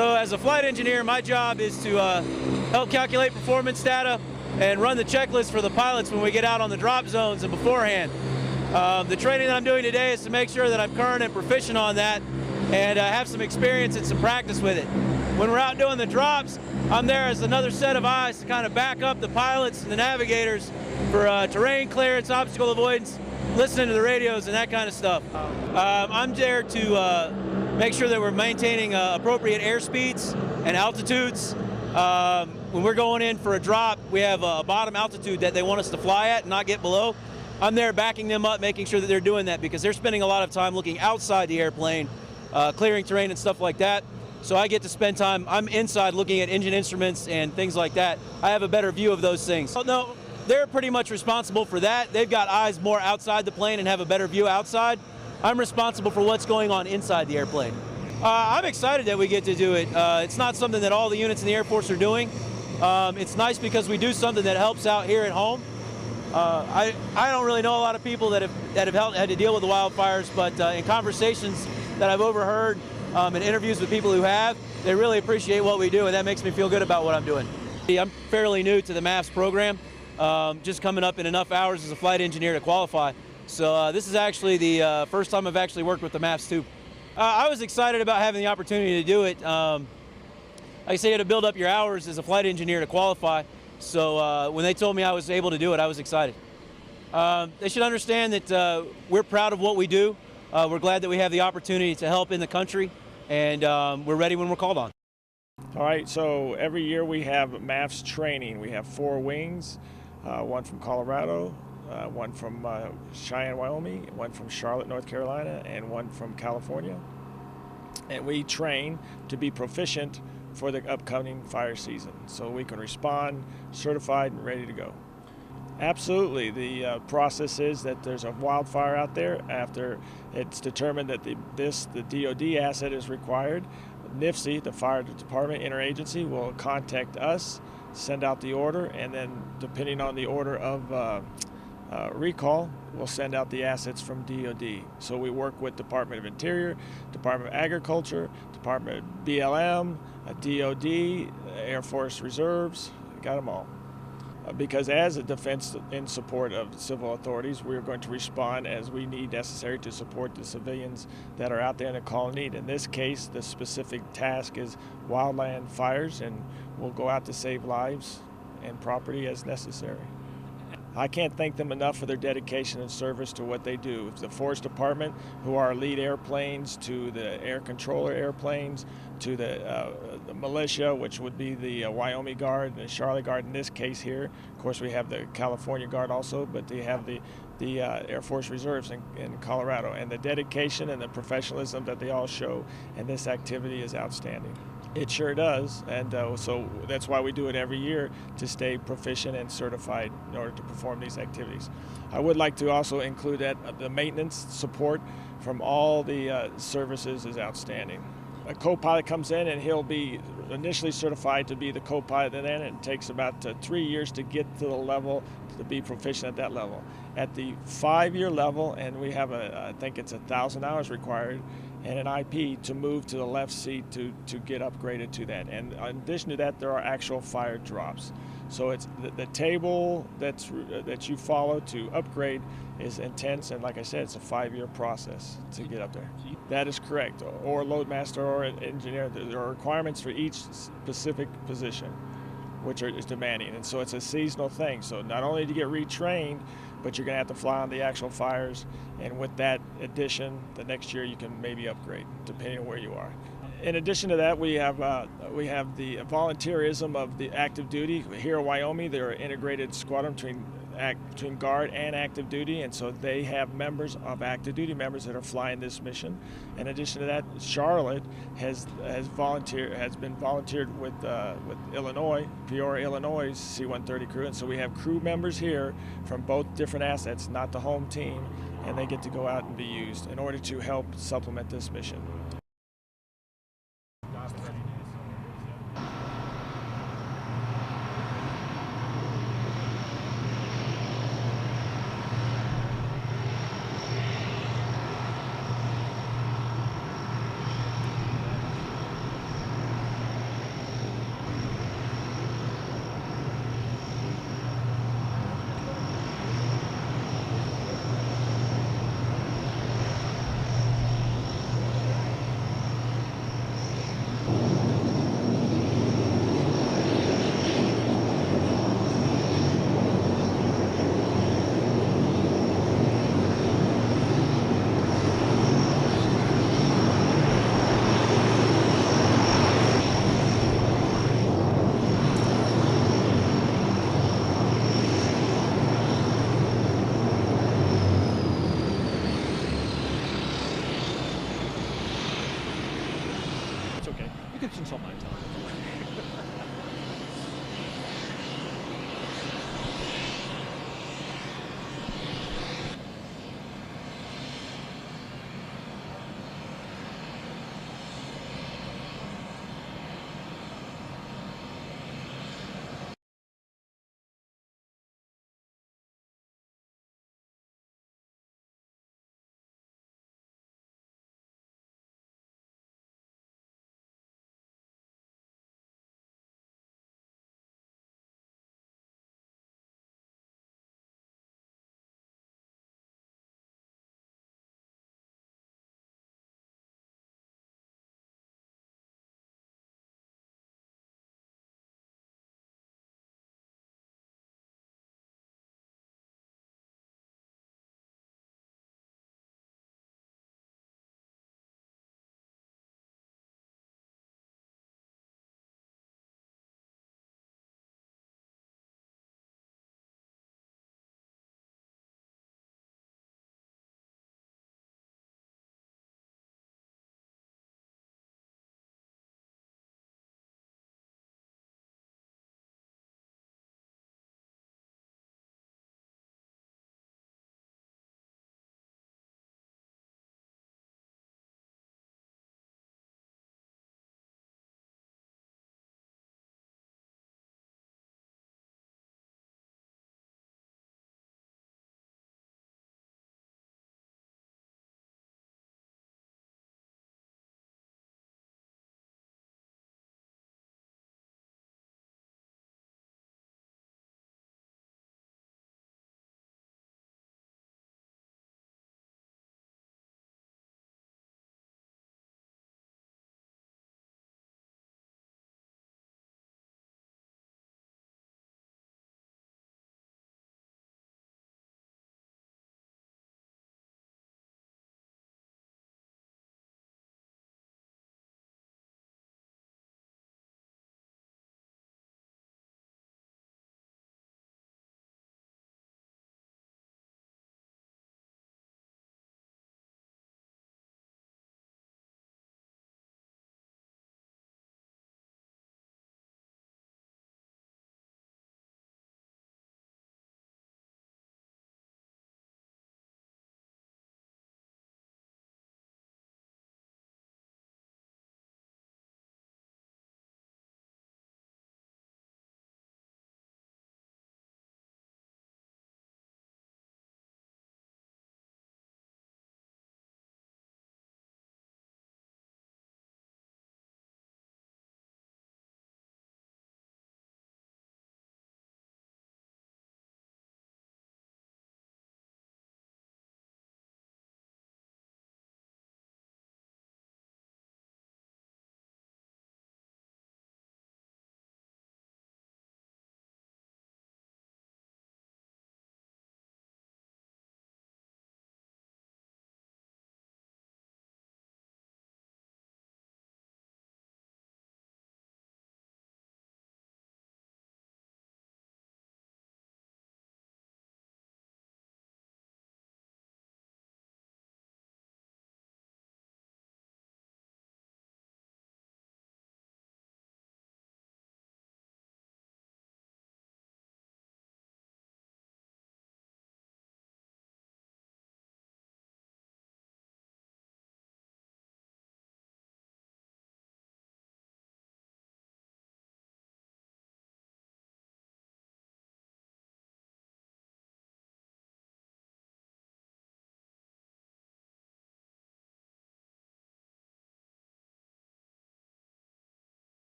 So as a flight engineer, my job is to help calculate performance data and run the checklist for the pilots when we get out on the drop zones and beforehand. The training that I'm doing today is to make sure that I'm current and proficient on that and have some experience and some practice with it. When we're out doing the drops, I'm there as another set of eyes to kind of back up the pilots and the navigators for terrain clearance, obstacle avoidance, listening to the radios and that kind of stuff. I'm there to make sure that we're maintaining appropriate airspeeds and altitudes. When we're going in for a drop, we have a bottom altitude that they want us to fly at and not get below. I'm there backing them up, making sure that they're doing that because they're spending a lot of time looking outside the airplane, clearing terrain and stuff like that. So I get to spend time, I'm inside looking at engine instruments and things like that. I have a better view of those things. Oh, no, they're pretty much responsible for that. They've got eyes more outside the plane and have a better view outside. I'm responsible for what's going on inside the airplane. I'm excited that we get to do it. It's not something that all the units in the Air Force are doing. It's nice because we do something that helps out here at home. I don't really know a lot of people that have had to deal with the wildfires, but in conversations that I've overheard and interviews with people who have, they really appreciate what we do, and that makes me feel good about what I'm doing. I'm fairly new to the Maffs program, just coming up in enough hours as a flight engineer to qualify. So this is actually the first time I've actually worked with the Maffs too. I was excited about having the opportunity to do it. Like I say, you had to build up your hours as a flight engineer to qualify. So when they told me I was able to do it, I was excited. They should understand that we're proud of what we do. We're glad that we have the opportunity to help in the country, and we're ready when we're called on. All right, so every year we have Maffs training. We have 4 wings, one from Colorado, one from Cheyenne, Wyoming, one from Charlotte, North Carolina, and one from California. And we train to be proficient for the upcoming fire season, so we can respond certified and ready to go. Absolutely, the process is that there's a wildfire out there. After it's determined that the DoD asset is required, NIFC, the fire department interagency, will contact us, send out the order, and then depending on the order of recall, we'll send out the assets from DoD. So we work with Department of Interior, Department of Agriculture, Department of BLM, DoD, Air Force Reserves, got them all. Because as a defense in support of civil authorities, we're going to respond as we need necessary to support the civilians that are out there in the call of need. In this case, the specific task is wildland fires, and we'll go out to save lives and property as necessary. I can't thank them enough for their dedication and service to what they do. The Force Department, who are lead airplanes, to the air controller airplanes, to the militia, which would be the Wyoming Guard, the Charlotte Guard in this case here. Of course, we have the California Guard also, but they have the Air Force Reserves in Colorado. And the dedication and the professionalism that they all show in this activity is outstanding. It sure does, and so that's why we do it every year, to stay proficient and certified in order to perform these activities. I would like to also include that the maintenance support from all the services is outstanding. A co-pilot comes in and he'll be initially certified to be the co-pilot, and then it takes about 3 years to get to the level to be proficient at that level. At the 5-year level, and we have I think it's 1,000 hours required, and an IP to move to the left seat to get upgraded to that. And in addition to that, there are actual fire drops. So it's the table that you follow to upgrade is intense, and like I said, it's a 5-year process to get up there. That is correct. Or loadmaster or engineer. There are requirements for each specific position, which is demanding, and so it's a seasonal thing. So not only do you get retrained, but you're going to have to fly on the actual fires, and with that addition, the next year you can maybe upgrade, depending on where you are. In addition to that, we have the volunteerism of the active duty. Here in Wyoming, they're an integrated squadron between Guard and active duty, and so they have members of active duty members that are flying this mission. In addition to that, Charlotte has been volunteered with Illinois, Peoria, Illinois C-130 crew, and so we have crew members here from both different assets, not the home team, and they get to go out and be used in order to help supplement this mission. could consult my intelligence.